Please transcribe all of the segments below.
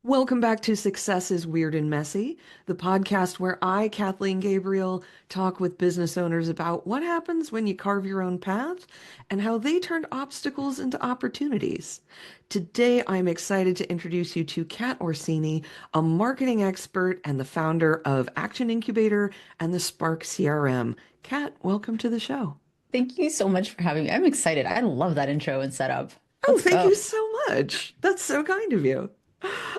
Welcome back to Success is Weird and Messy, the podcast where I, Kathleen Gabriel, talk with business owners about what happens when you carve your own path and how they turned obstacles into opportunities. Today, I'm excited to introduce you to Cat Orsini, a marketing expert and the founder of Action Incubator and the Spark CRM. Cat, welcome to the show. Thank you so much for having me. I'm excited. I love that intro and setup. Oh, Let's thank go. you so much. That's so kind of you.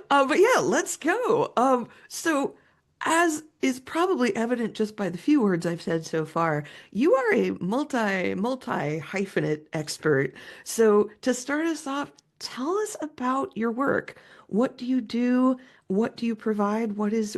But yeah, let's go. So as is probably evident just by the few words I've said so far, you are a multi hyphenate expert. So to start us off, tell us about your work. What do you do? What do you provide? What is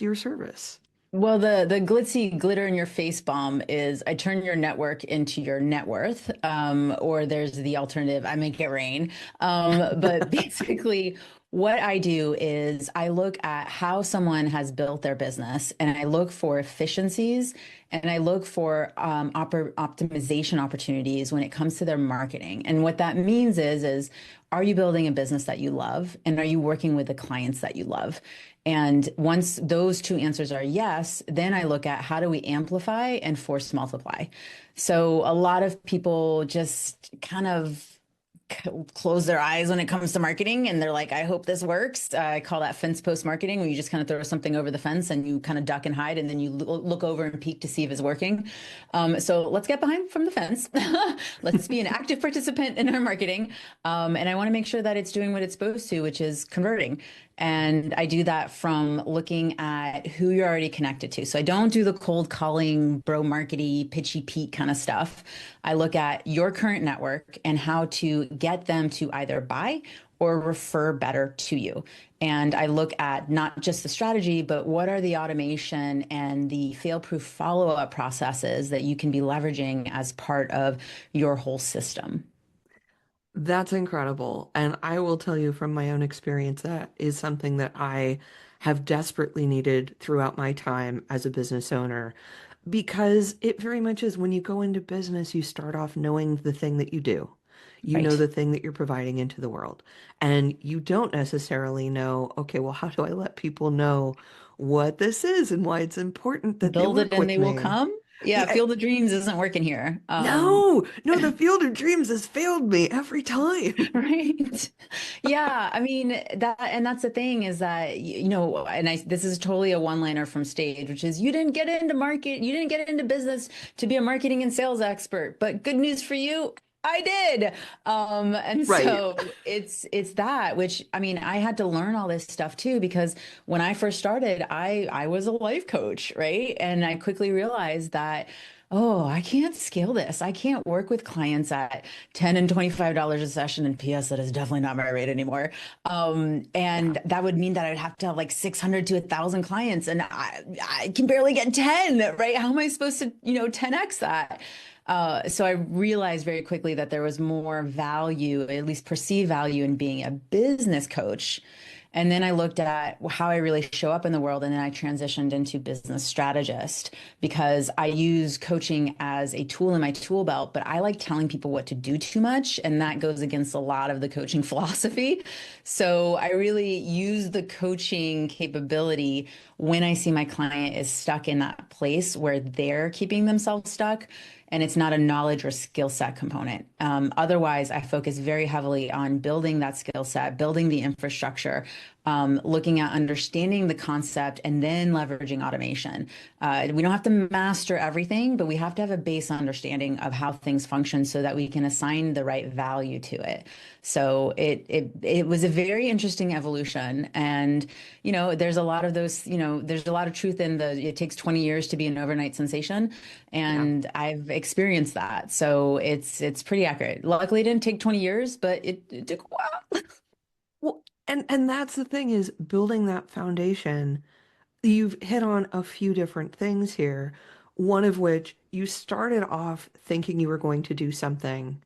your service? Well, the glitzy glitter in your face bomb is I turn your network into your net worth, or there's the alternative, I make it rain. But basically, what I do is I look at how someone has built their business, and I look for efficiencies, and I look for optimization opportunities when it comes to their marketing. And what that means is are you building a business that you love, and are you working with the clients that you love? And once those two answers are yes, then I look at how do we amplify and force multiply. So a lot of people just kind of close their eyes when it comes to marketing and they're like, I hope this works. I call that fence post marketing, where you just kind of throw something over the fence and you kind of duck and hide and then you look over and peek to see if it's working. So let's get behind from the fence. Let's be an active participant in our marketing. And I want to make sure that it's doing what it's supposed to, which is converting. And I do that from looking at who you're already connected to. So I don't do the cold calling, bro markety, pitchy Pete kind of stuff. I look at your current network and how to get them to either buy or refer better to you. And I look at not just the strategy, but what are the automation and the fail-proof follow-up processes that you can be leveraging as part of your whole system. That's incredible. And I will tell you from my own experience, that is something that I have desperately needed throughout my time as a business owner, because it very much is when you go into business, you start off knowing the thing that you do. You know Right. the thing that you're providing into the world. And you don't necessarily know, okay, well, how do I let people know what this is and why it's important that they Build it work and with they will me? come. Yeah, Yeah, Field of Dreams isn't working here. no, no, the Field of Dreams has failed me every time. Right. Yeah, I mean that's the thing is that and I this is totally a one-liner from stage, which is you didn't get into business to be a marketing and sales expert, but good news for you, I did. And Right. so it's that, which I mean, I had to learn all this stuff too, because when I first started, I was a life coach, right? And I quickly realized that, oh, I can't scale this. I can't work with clients at $10 and $25 a session. And PS, that is definitely not my rate anymore. Yeah. And that would mean that I'd have to have like 600 to 1,000 clients, and I can barely get 10, right? How am I supposed to, 10x that? So I realized very quickly that there was more value, at least perceived value, in being a business coach. And then I looked at how I really show up in the world, and then I transitioned into business strategist because I use coaching as a tool in my tool belt, but I like telling people what to do too much, and that goes against a lot of the coaching philosophy. So I really use the coaching capability when I see my client is stuck in that place where they're keeping themselves stuck, and it's not a knowledge or skill set component. Otherwise, I focus very heavily on building that skill set, building the infrastructure, looking at understanding the concept, and then leveraging automation. We don't have to master everything, but we have to have a base understanding of how things function so that we can assign the right value to it. So it was a very interesting evolution, and there's a lot of those. There's a lot of truth in the it takes 20 years to be an overnight sensation, Yeah. and I've experienced that. So it's pretty accurate. Luckily, it didn't take 20 years, but it took a while. Well, and that's the thing, is building that foundation. You've hit on a few different things here, one of which you started off thinking you were going to do something,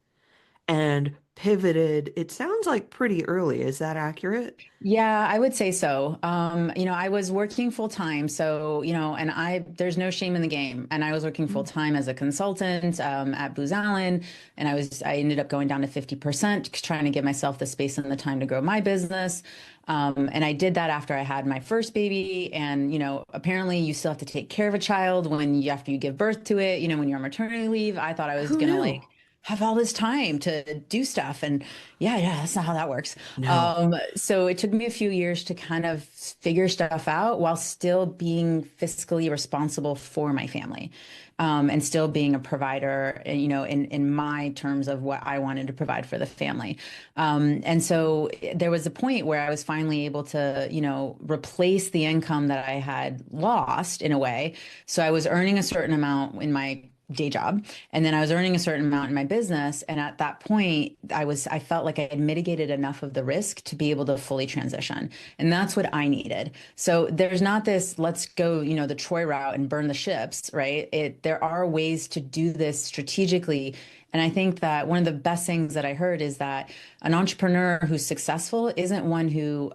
and pivoted, it sounds like pretty early. Is that accurate? Yeah, I would say so. I was working full time, so and there's no shame in the game. And I was working full Mm. time as a consultant at Booz Allen, and I ended up going down to 50%, trying to give myself the space and the time to grow my business. And I did that after I had my first baby. And apparently you still have to take care of a child after you give birth to it. When you're on maternity leave, I thought I was Who gonna knew? like have all this time to do stuff, and yeah, that's not how that works. No. So it took me a few years to kind of figure stuff out while still being fiscally responsible for my family, and still being a provider, in my terms of what I wanted to provide for the family. And so there was a point where I was finally able to, replace the income that I had lost in a way. So I was earning a certain amount in my day job, and then I was earning a certain amount in my business. And at that point, I felt like I had mitigated enough of the risk to be able to fully transition. And that's what I needed. So there's not this, let's go, the Troy route and burn the ships, right? There are ways to do this strategically. And I think that one of the best things that I heard is that an entrepreneur who's successful isn't one who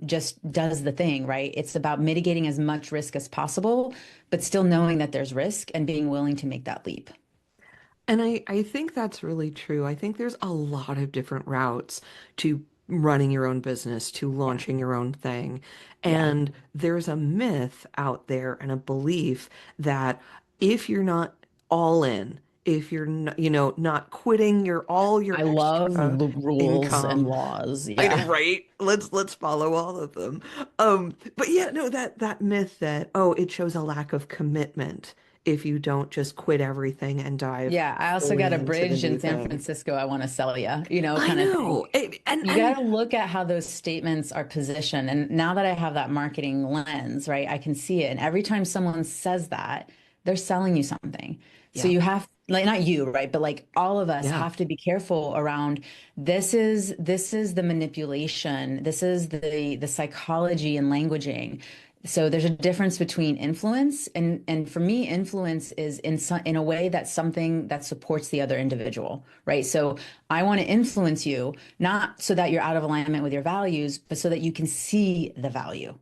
just does the thing, right? It's about mitigating as much risk as possible, but still knowing that there's risk and being willing to make that leap. And I think that's really true. I think there's a lot of different routes to running your own business, to Yeah. launching your own thing. Yeah. And there's a myth out there and a belief that if you're not all in, if you're not, not quitting all your I love extra the rules and income. laws. I know, Yeah. right? Let's follow all of them. But yeah, no, that myth that, oh, it shows a lack of commitment if you don't just quit everything and dive Yeah. I also got fully a into the bridge in new San thing. Francisco I want to sell you, I kind of thing. know. You And got to look at how those statements are positioned. And now that I have that marketing lens, right, I can see it. And every time someone says that, they're selling you something. So yeah, you have, like, not you, right, but like all of us yeah, have to be careful around this is the manipulation. This is the psychology and languaging. So there's a difference between influence and for me, influence is in a way that's something that supports the other individual, right? So I want to influence you, not so that you're out of alignment with your values, but so that you can see the value.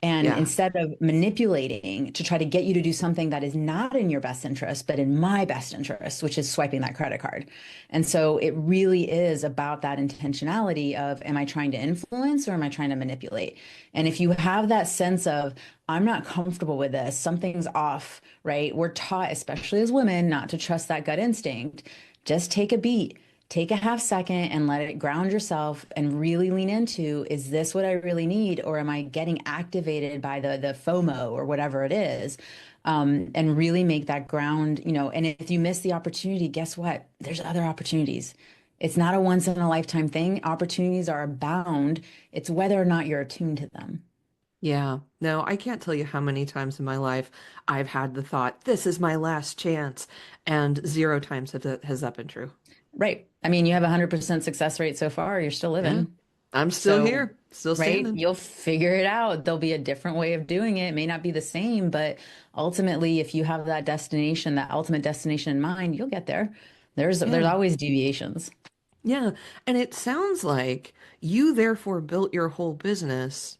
And yeah. instead of manipulating to try to get you to do something that is not in your best interest, but in my best interest, which is swiping that credit card. And so it really is about that intentionality of, am I trying to influence or am I trying to manipulate? And if you have that sense of, I'm not comfortable with this, something's off, right? We're taught, especially as women, not to trust that gut instinct. Just take a beat. Take a half second and let it ground yourself and really lean into, is this what I really need? Or am I getting activated by the FOMO or whatever it is? And really make that ground, and if you miss the opportunity, guess what? There's other opportunities. It's not a once in a lifetime thing. Opportunities are abound. It's whether or not you're attuned to them. Yeah. No, I can't tell you how many times in my life I've had the thought, this is my last chance. And zero times has that been true. Right. I mean, you have a 100% success rate so far. You're still Yeah. living. I'm still So, here, still right, standing. you'll figure it out. There'll be a different way of doing it. It may not be the same, but ultimately, if you have that destination, that ultimate destination in mind, you'll get there. There's Yeah. always deviations. Yeah. And it sounds like you therefore built your whole business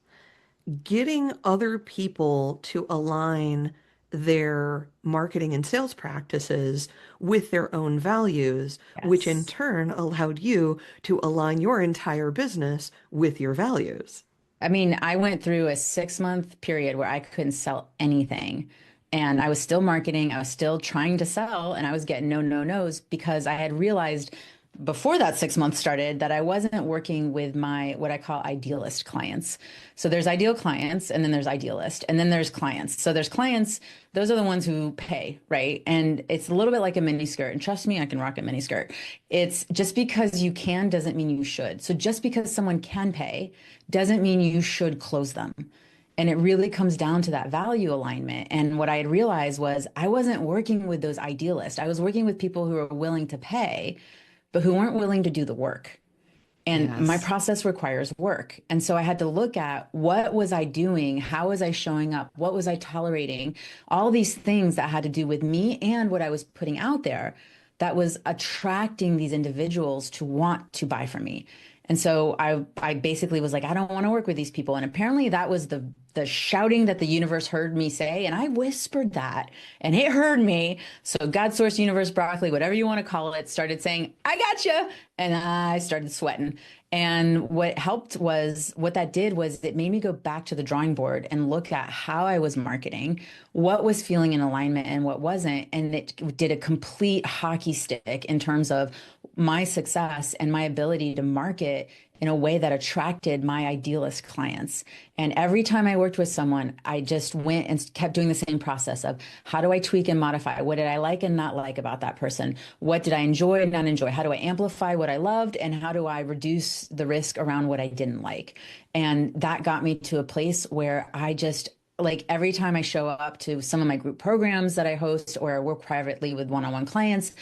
getting other people to align their marketing and sales practices with their own values, which in Yes. turn allowed you to align your entire business with your values. I mean, I went through a 6 month period where I couldn't sell anything. And I was still marketing, I was still trying to sell, and I was getting no's because I had realized before that 6 months started that I wasn't working with my what I call idealist clients. So there's ideal clients, and then there's idealist, and then there's clients. So there's clients, those are the ones who pay, right? And it's a little bit like a mini skirt. And trust me, I can rock a mini skirt. It's just because you can doesn't mean you should. So just because someone can pay doesn't mean you should close them. And it really comes down to that value alignment. And what I had realized was I wasn't working with those idealists. I was working with people who were willing to pay, but who weren't willing to do the work. And my Yes. process requires work. And so I had to look at what was I doing? How was I showing up? What was I tolerating? All these things that had to do with me and what I was putting out there that was attracting these individuals to want to buy from me. And so I basically was like, I don't want to work with these people. And apparently that was the shouting that the universe heard me say. And I whispered that and it heard me. So God, source, universe, broccoli, whatever you want to call it, started saying, I gotcha. And I started sweating. And what helped was what that did was it made me go back to the drawing board and look at how I was marketing, what was feeling in alignment and what wasn't. And it did a complete hockey stick in terms of my success and my ability to market in a way that attracted my idealist clients. And every time I worked with someone, I just went and kept doing the same process of how do I tweak and modify? What did I like and not like about that person? What did I enjoy and not enjoy? How do I amplify what I loved? And how do I reduce the risk around what I didn't like? And that got me to a place where I just like every time I show up to some of my group programs that I host or I work privately with one-on-one clients,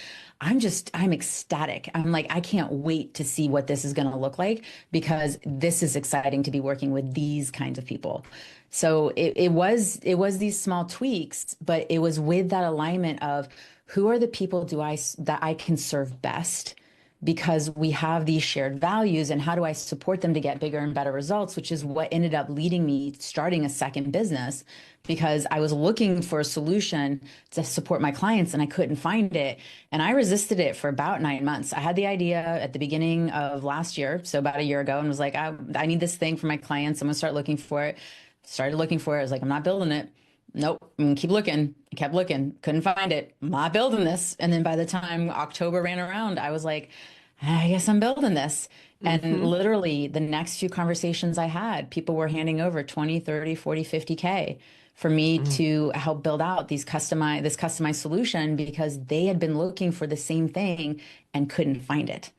I'm ecstatic. I'm like, I can't wait to see what this is going to look like because this is exciting to be working with these kinds of people. So it was these small tweaks, but it was with that alignment of who are the people that I can serve best because we have these shared values and how do I support them to get bigger and better results, which is what ended up leading me starting a second business because I was looking for a solution to support my clients and I couldn't find it. And I resisted it for about 9 months. I had the idea at the beginning of last year, so about a year ago, and was like, I need this thing for my clients. I'm gonna start looking for it. Started looking for it. I was like, I'm not building it. Nope. I'm gonna keep looking. I kept looking. Couldn't find it. I'm not building this. And then by the time October ran around, I was like, I guess I'm building this. And Hmm. literally the next few conversations I had, people were handing over 20, 30, 40, 50K for me to help build out this customized solution because they had been looking for the same thing and couldn't find it.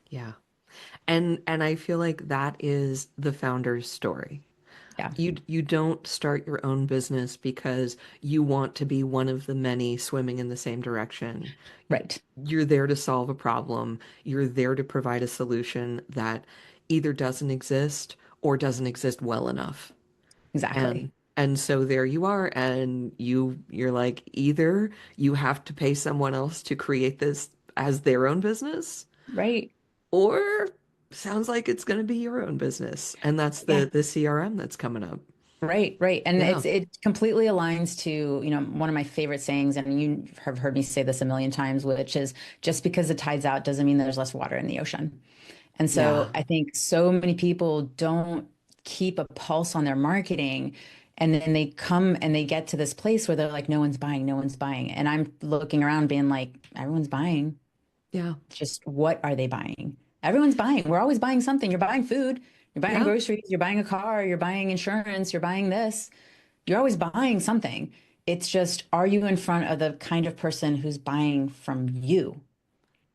Yeah. And I feel like that is the founder's story. Yeah. You don't start your own business because you want to be one of the many swimming in the same direction. Right. You're there to solve a problem. You're there to provide a solution that either doesn't exist or doesn't exist well enough. Exactly. And so there you are, and you're like, either you have to pay someone else to create this as their own business, Right. or sounds like it's going to be your own business. And that's Yeah. the CRM that's coming up. Right, right. And Yeah. it completely aligns to, one of my favorite sayings, and you have heard me say this a million times, which is just because the tide's out doesn't mean there's less water in the ocean. And so Yeah. I think so many people don't keep a pulse on their marketing. And then they come and they get to this place where they're like, no one's buying, no one's buying. And I'm looking around being like, everyone's buying. Yeah. Just what are they buying? Everyone's buying. We're always buying something. You're buying food, you're buying Yeah. groceries, you're buying a car, you're buying insurance, you're buying this. You're always buying something. It's just, are you in front of the kind of person who's buying from you?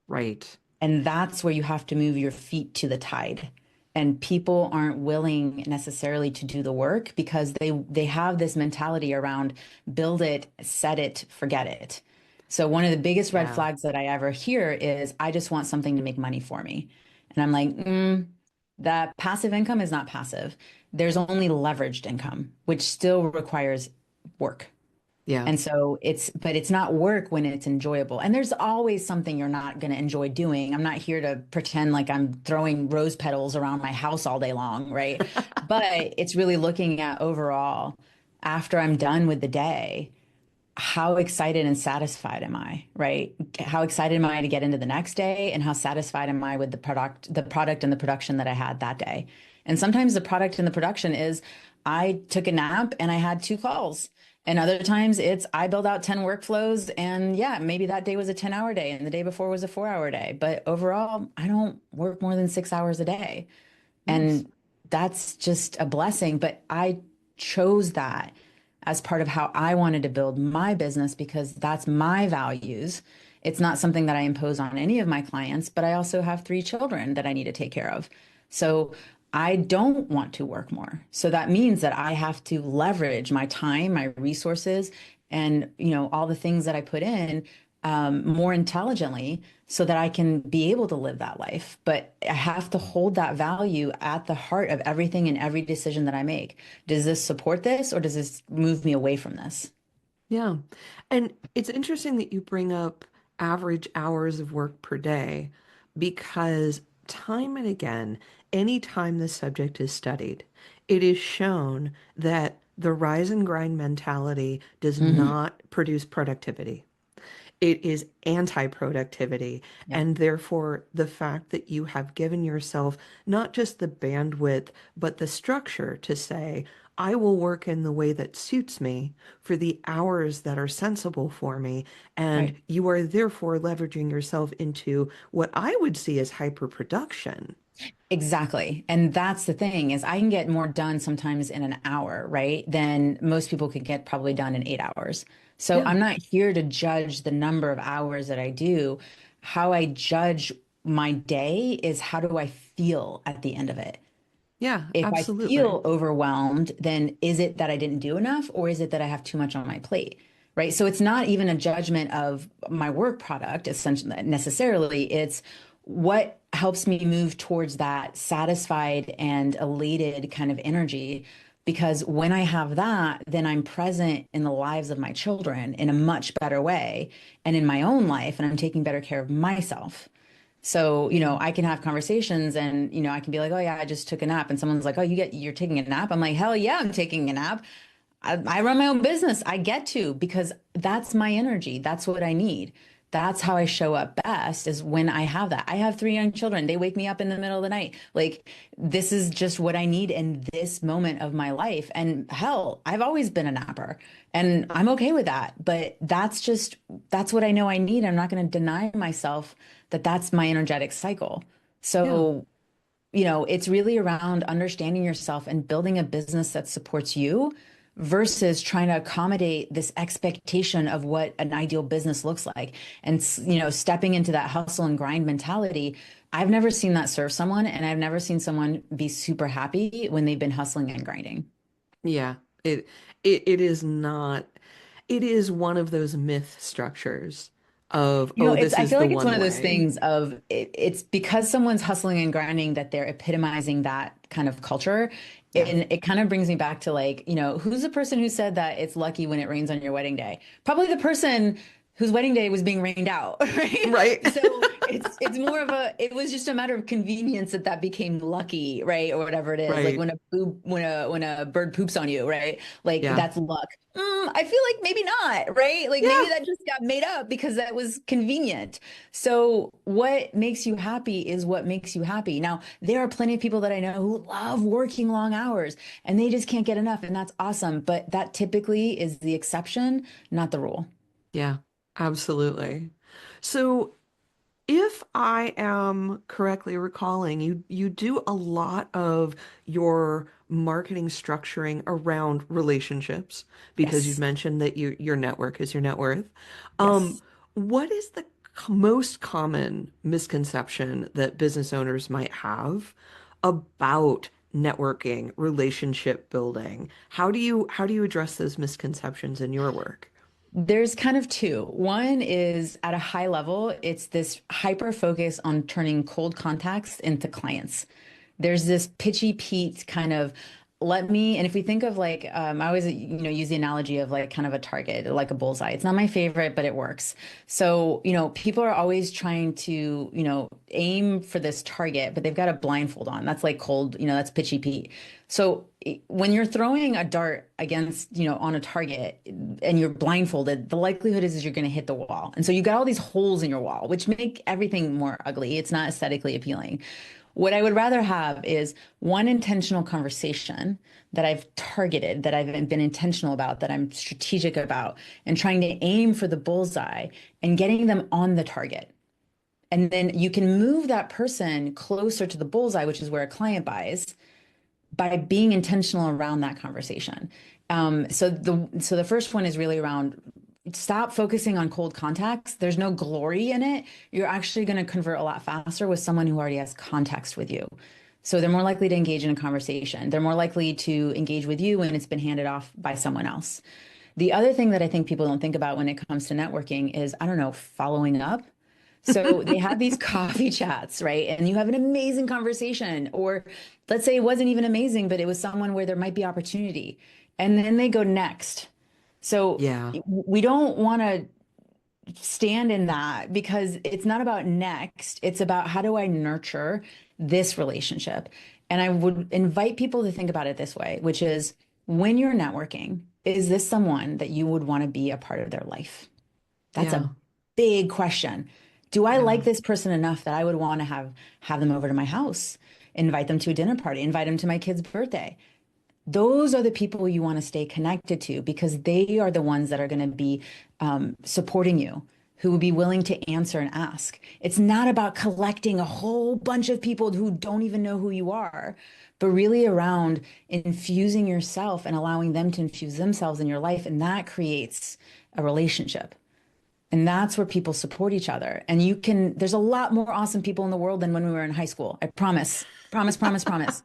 Right. And that's where you have to move your feet to the tide. And people aren't willing necessarily to do the work because they have this mentality around build it, set it, forget it. So one of the biggest red Yeah. flags that I ever hear is I just want something to make money for me. And I'm like, that passive income is not passive. There's only leveraged income, which still requires work. Yeah. And so but it's not work when it's enjoyable. And there's always something you're not going to enjoy doing. I'm not here to pretend like I'm throwing rose petals around my house all day long, right? But it's really looking at overall, after I'm done with the day, how excited and satisfied am I, right? How excited am I to get into the next day and how satisfied am I with the product and the production that I had that day? And sometimes the product and the production is I took a nap and I had 2 calls. And other times it's I build out 10 workflows and yeah, maybe that day was a 10-hour day and the day before was a 4-hour day. But overall, I don't work more than 6 hours a day. Nice. And that's just a blessing. But I chose that as part of how I wanted to build my business because that's my values. It's not something that I impose on any of my clients, but I also have 3 children that I need to take care of. So I don't want to work more. So that means that I have to leverage my time, my resources, and all the things that I put in more intelligently so that I can be able to live that life. But I have to hold that value at the heart of everything and every decision that I make. Does this support this or does this move me away from this? Yeah. And it's interesting that you bring up average hours of work per day because time and again, anytime this subject is studied, it is shown that the rise and grind mentality does Hmm. not produce productivity. It is anti-productivity. Yep. And therefore, the fact that you have given yourself not just the bandwidth, but the structure to say, I will work in the way that suits me for the hours that are sensible for me. And Right. you are therefore leveraging yourself into what I would see as hyperproduction. Exactly. And that's the thing is I can get more done sometimes in an hour, right? Than most people could get probably done in 8 hours. So Yeah. I'm not here to judge the number of hours that I do. How I judge my day is how do I feel at the end of it? Yeah, If I absolutely. feel overwhelmed, then is it that I didn't do enough or is it that I have too much on my plate? Right. So it's not even a judgment of my work product, essentially, necessarily. It's what helps me move towards that satisfied and elated kind of energy. Because when I have that, then I'm present in the lives of my children in a much better way and in my own life, and I'm taking better care of myself. So, I can have conversations and, I can be like, oh yeah, I just took a nap. And someone's like, oh, you're taking a nap. I'm like, hell yeah, I'm taking a nap. I run my own business. I get to because that's my energy. That's what I need. That's how I show up best is when I have that. I have three young children. They wake me up in the middle of the night. Like this is just what I need in this moment of my life. And hell, I've always been a napper and I'm okay with that. But that's what I know I need. I'm not going to deny myself that that's my energetic cycle. Yeah. So it's really around understanding yourself and building a business that supports you versus trying to accommodate this expectation of what an ideal business looks like. And, stepping into that hustle and grind mentality. I've never seen that serve someone, and I've never seen someone be super happy when they've been hustling and grinding. Yeah. It it is not it is one of those myth structures of, oh, It's this I is feel the like it's one one of those way. things of it's because someone's hustling and grinding that they're epitomizing that kind of culture. Yeah. And it kind of brings me back to like, who's the person who said that it's lucky when it rains on your wedding day? Probably the person whose wedding day was being rained out, right? Right. So it's more of it was just a matter of convenience that became lucky, right? Or whatever it is. Like Right. when a bird poops on you, right? Like Yeah. that's luck. I feel like maybe not, right? Like maybe Yeah. that just got made up because that was convenient. So what makes you happy is what makes you happy. Now, there are plenty of people that I know who love working long hours and they just can't get enough, and that's awesome. But that typically is the exception, not the rule. Yeah. Absolutely. So if I am correctly recalling, you do a lot of your marketing structuring around relationships because you've Yes. mentioned that your network is your net worth. Um, Yes. what is the most common misconception that business owners might have about networking, relationship building? How do you address those misconceptions in your work? There's kind of two. One is at a high level, it's this hyper focus on turning cold contacts into clients. There's this pitchy Pete kind of and if we think of like, I always, use the analogy of like kind of a target, like a bullseye. It's not my favorite, but it works. So, people are always trying to, aim for this target, but they've got a blindfold on. That's like cold, that's pitchy Pete. So when you're throwing a dart against, on a target and you're blindfolded, the likelihood is you're going to hit the wall. And so you got all these holes in your wall, which make everything more ugly. It's not aesthetically appealing. What I would rather have is one intentional conversation that I've targeted, that I've been intentional about, that I'm strategic about, and trying to aim for the bullseye and getting them on the target. And then you can move that person closer to the bullseye, which is where a client buys, by being intentional around that conversation. So the first one is really around stop focusing on cold contacts. There's no glory in it. You're actually going to convert a lot faster with someone who already has context with you. So they're more likely to engage in a conversation. They're more likely to engage with you when it's been handed off by someone else. The other thing that I think people don't think about when it comes to networking is, I don't know, following up. So they have these coffee chats, right? And you have an amazing conversation, or let's say it wasn't even amazing, but it was someone where there might be opportunity. And then they go next. So Yeah. we don't want to stand in that because it's not about next. It's about how do I nurture this relationship? And I would invite people to think about it this way, which is when you're networking, is this someone that you would want to be a part of their life? That's Yeah. a big question. Do I Yeah. like this person enough that I would want to have them over to my house, invite them to a dinner party, invite them to my kid's birthday? Those are the people you want to stay connected to because they are the ones that are going to be supporting you, who will be willing to answer and ask. It's not about collecting a whole bunch of people who don't even know who you are, but really around infusing yourself and allowing them to infuse themselves in your life. And that creates a relationship. And that's where people support each other. And there's a lot more awesome people in the world than when we were in high school. I promise, promise, promise, promise.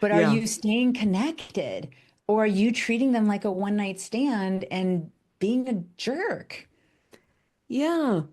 But are Yeah. you staying connected or are you treating them like a one night stand and being a jerk? Yeah.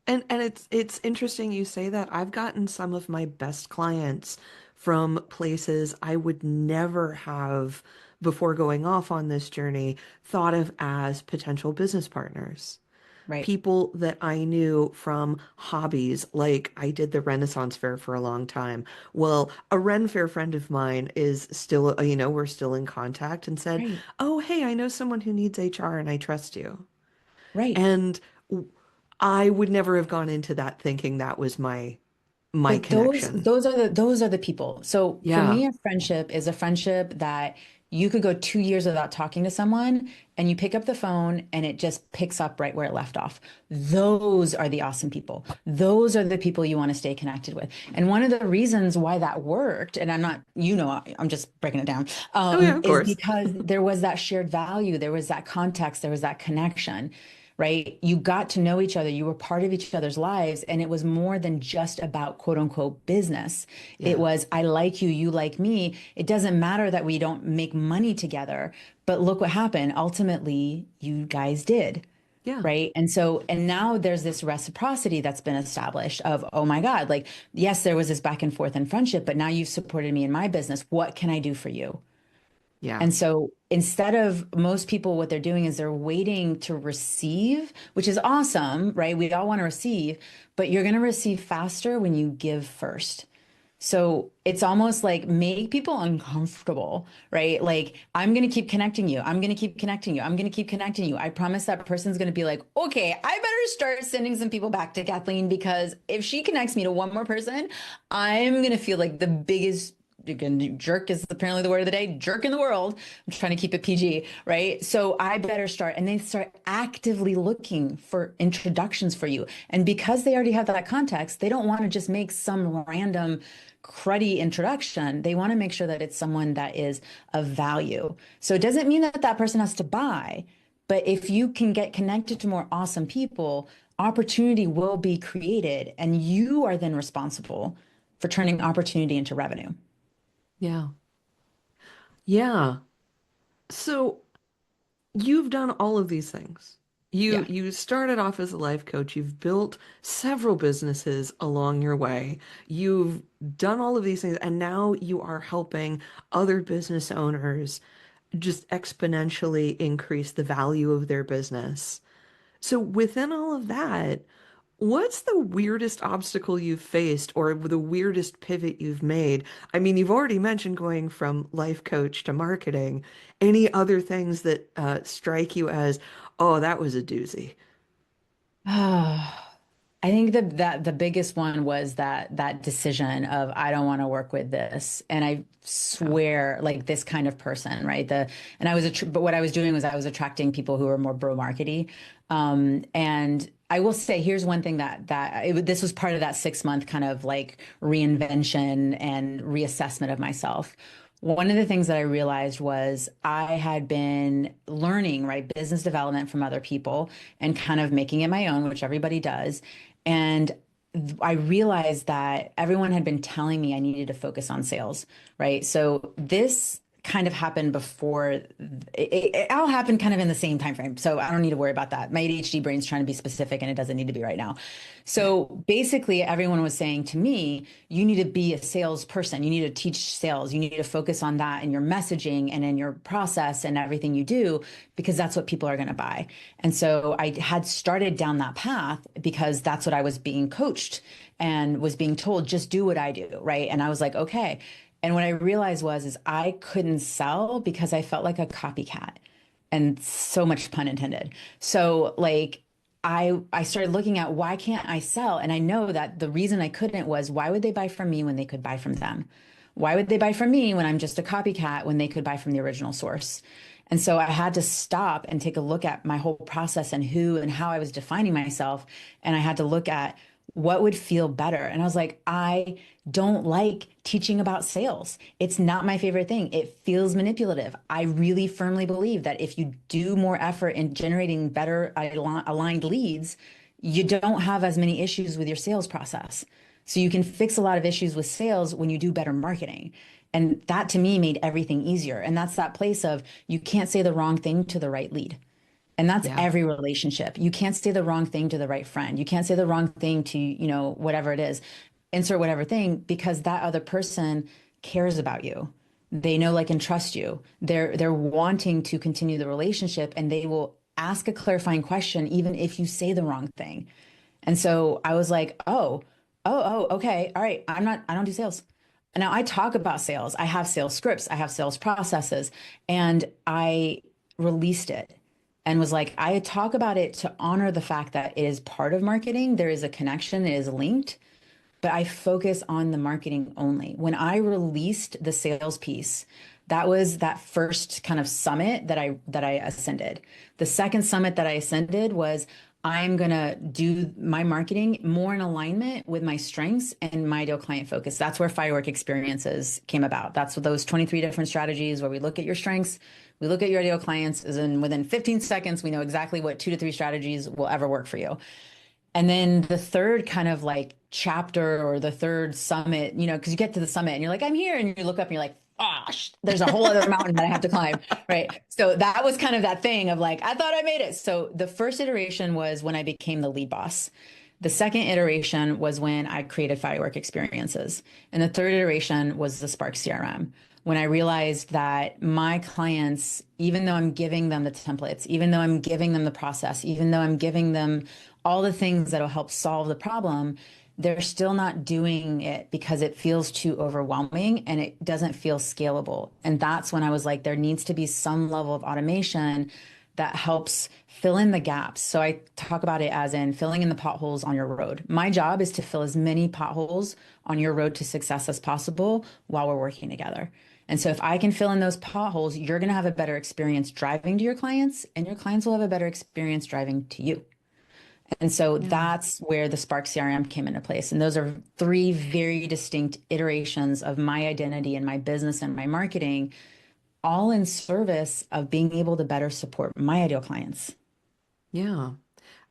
And it's interesting you say that. I've gotten some of my best clients from places I would never have before going off on this journey thought of as potential business partners. Right. People that I knew from hobbies, like I did the Renaissance Fair for a long time. Well, a Ren Fair friend of mine is still, we're still in contact and said, Right. "Oh, hey, I know someone who needs HR and I trust you." Right. And I would never have gone into that thinking that was my But connection. those are the people. So for Yeah. me, a friendship is a friendship that you could go 2 years without talking to someone and you pick up the phone and it just picks up right where it left off. Those are the awesome people. Those are the people you want to stay connected with. And one of the reasons why that worked, and I'm not, I'm just breaking it down, Oh yeah, of is course. because there was that shared value, there was that context, there was that connection, right? You got to know each other, you were part of each other's lives, and it was more than just about quote unquote business. It Yeah. was, I like you, you like me. It doesn't matter that we don't make money together, but look what happened. Ultimately, you guys did. Yeah. Right. And now there's this reciprocity that's been established of, oh my God, like, yes, there was this back and forth in friendship, but now you've supported me in my business. What can I do for you? Yeah. And so instead of most people, what they're doing is they're waiting to receive, which is awesome, right? We all want to receive, but you're going to receive faster when you give first. So it's almost like make people uncomfortable, right? Like, I'm going to keep connecting you. I'm going to keep connecting you. I'm going to keep connecting you. I promise that person's going to be like, okay, I better start sending some people back to Kathleen because if she connects me to one more person, I'm going to feel like the biggest again, jerk is apparently the word of the day, jerk in the world. I'm trying to keep it PG, right? So I better start. And they start actively looking for introductions for you. And because they already have that context, they don't want to just make some random cruddy introduction. They want to make sure that it's someone that is of value. So it doesn't mean that that person has to buy, but if you can get connected to more awesome people, opportunity will be created. And you are then responsible for turning opportunity into revenue. Yeah. Yeah. So you've done all of these things. You Yeah. you started off as a life coach. You've built several businesses along your way. You've done all of these things, and now you are helping other business owners just exponentially increase the value of their business. So within all of that, what's the weirdest obstacle you've faced or the weirdest pivot you've made? I mean, you've already mentioned going from life coach to marketing. Any other things that strike you as, oh, that was a doozy? I think that the biggest one was that decision of I don't want to work with this, and I Yeah. swear like this kind of person, right? And I was but what I was doing was I was attracting people who were more bro markety, and I will say here's one thing this was part of that 6 month kind of like reinvention and reassessment of myself. One of the things that I realized was I had been learning, right, business development from other people and kind of making it my own, which everybody does. And I realized that everyone had been telling me I needed to focus on sales, right? So this kind of happened before it all happened kind of in the same time frame. So I don't need to worry about that. My ADHD brain's trying to be specific and it doesn't need to be right now. So basically everyone was saying to me, you need to be a salesperson. You need to teach sales. You need to focus on that in your messaging and in your process and everything you do, because that's what people are going to buy. And so I had started down that path because that's what I was being coached and was being told, just do what I do, right? And I was like, okay. And what I realized is I couldn't sell because I felt like a copycat, and so much pun intended. So like I started looking at, why can't I sell? And I know that the reason I couldn't was, why would they buy from me when they could buy from them? Why would they buy from me when I'm just a copycat when they could buy from the original source? And so I had to stop and take a look at my whole process and who and how I was defining myself. And I had to look at what would feel better. And I was like, I don't like teaching about sales. It's not my favorite thing. It feels manipulative. I really firmly believe that if you do more effort in generating better aligned leads, you don't have as many issues with your sales process. So you can fix a lot of issues with sales when you do better marketing. And that to me made everything easier. And that's that place of, you can't say the wrong thing to the right lead. And that's Yeah. every relationship. You can't say the wrong thing to the right friend. You can't say the wrong thing to, whatever it is, insert whatever thing, because that other person cares about you. They know, like, and trust you. They're wanting to continue the relationship, and they will ask a clarifying question even if you say the wrong thing. And so I was like, okay, all right. I don't do sales. Now I talk about sales. I have sales scripts, I have sales processes, and I released it and was like, I talk about it to honor the fact that it is part of marketing. There is a connection, it is linked, but I focus on the marketing only. When I released the sales piece, that was that first kind of summit that I ascended. The second summit that I ascended was, I'm going to do my marketing more in alignment with my strengths and my ideal client focus. That's where Firework Experiences came about. That's what those 23 different strategies, where we look at your strengths, we look at your ideal clients, and within 15 seconds, we know exactly what 2 to 3 strategies will ever work for you. And then the third kind of like chapter, or the third summit, because you get to the summit and you're like, I'm here. And you look up and you're like, oh, there's a whole other mountain that I have to climb. Right. So that was kind of that thing of like, I thought I made it. So the first iteration was when I became the lead boss. The second iteration was when I created Firework Experiences. And the third iteration was the Spark CRM. When I realized that my clients, even though I'm giving them the templates, even though I'm giving them the process, even though I'm giving them all the things that'll help solve the problem, they're still not doing it because it feels too overwhelming and it doesn't feel scalable. And that's when I was like, there needs to be some level of automation that helps fill in the gaps. So I talk about it as in filling in the potholes on your road. My job is to fill as many potholes on your road to success as possible while we're working together. And so if I can fill in those potholes, you're going to have a better experience driving to your clients, and your clients will have a better experience driving to you. And so Yeah. that's where the Spark CRM came into place. And those are 3 very distinct iterations of my identity and my business and my marketing, all in service of being able to better support my ideal clients. Yeah.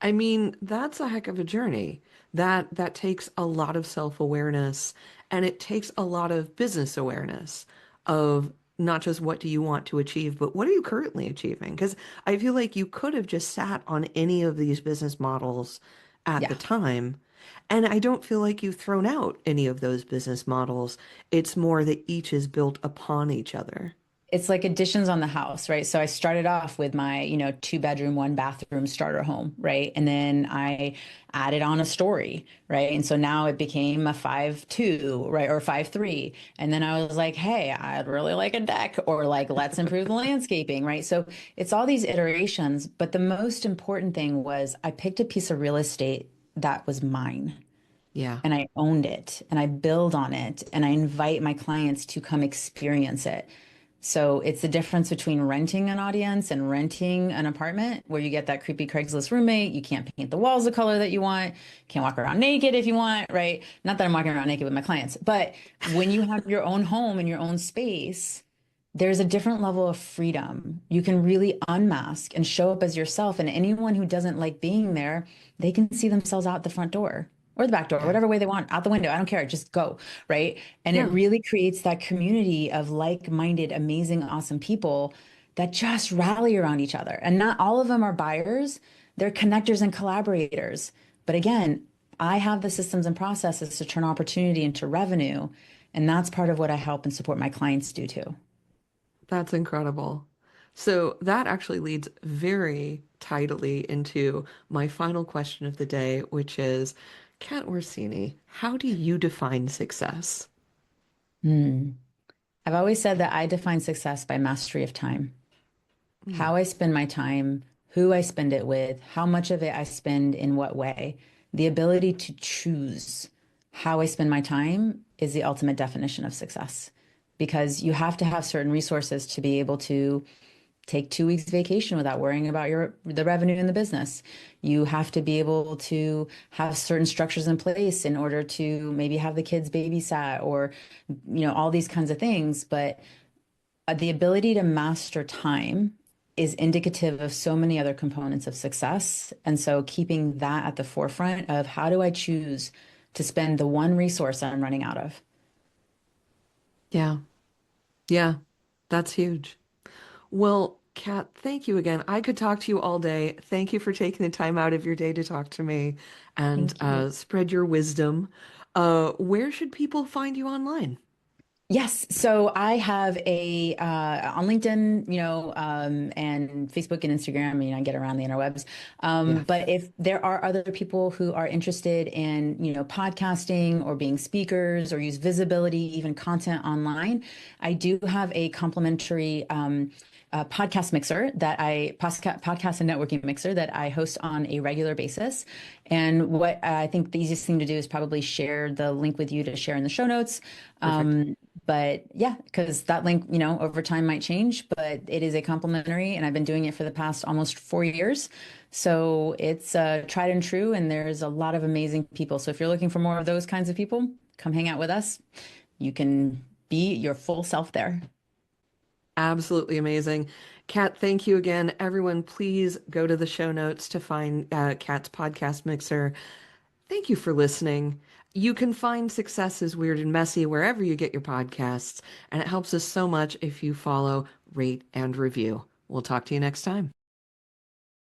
I mean, that's a heck of a journey. That takes a lot of self-awareness, and it takes a lot of business awareness of not just what do you want to achieve, but what are you currently achieving? Because I feel like you could have just sat on any of these business models at the Yeah. time, and I don't feel like you've thrown out any of those business models. It's more that each is built upon each other. It's like additions on the house, right? So I started off with my, 2 bedroom, 1 bathroom starter home, right? And then I added on a story, right? And so now it became a 5-2, right? Or 5-3. And then I was like, hey, I'd really like a deck, or like, let's improve the landscaping, right? So it's all these iterations. But the most important thing was, I picked a piece of real estate that was mine, Yeah. and I owned it, and I build on it, and I invite my clients to come experience it. So it's the difference between renting an audience and renting an apartment, where you get that creepy Craigslist roommate. You can't paint the walls the color that you want, can't walk around naked if you want, right? Not that I'm walking around naked with my clients, but when you have your own home and your own space, there's a different level of freedom. You can really unmask and show up as yourself. And anyone who doesn't like being there, they can see themselves out the front door. or the back door, Yeah. whatever way they want, out the window. I don't care. Just go. Right. And it Yeah. really creates that community of like-minded, amazing, awesome people that just rally around each other. And not all of them are buyers, they're connectors and collaborators. But again, I have the systems and processes to turn opportunity into revenue. And that's part of what I help and support my clients do too. That's incredible. So that actually leads very tidily into my final question of the day, which is, Cat Orsini, how do you define success? Hmm. I've always said that I define success by mastery of time. Mm, How I spend my time, who I spend it with, how much of it I spend in what way. The ability to choose how I spend my time is the ultimate definition of success because you have to have certain resources to be able to take 2 weeks vacation without worrying about the revenue in the business. You have to be able to have certain structures in place in order to maybe have the kids babysat or all these kinds of things. But the ability to master time is indicative of so many other components of success. And so keeping that at the forefront of how do I choose to spend the one resource I'm running out of? yeah. Yeah. That's huge. Well, Kat, thank you again. I could talk to you all day. Thank you for taking the time out of your day to talk to me and Thank you. spread your wisdom. Where should people find you online? Yes. So I have a on LinkedIn, and Facebook and Instagram. I mean, I get around the interwebs. Yeah, But if there are other people who are interested in, podcasting or being speakers or use visibility, even content online, I do have a complimentary podcast mixer podcast and networking mixer that I host on a regular basis. And what I think the easiest thing to do is probably share the link with you to share in the show notes. perfect. But yeah, because that link, over time might change, but it is a complimentary, and I've been doing it for the past almost 4 years. So it's tried and true, and there's a lot of amazing people. So if you're looking for more of those kinds of people, come hang out with us. You can be your full self there. Absolutely amazing. Kat, thank you again. Everyone, please go to the show notes to find Kat's podcast mixer. Thank you for listening. You can find Success is Weird and Messy wherever you get your podcasts, and it helps us so much if you follow, rate, and review. We'll talk to you next time.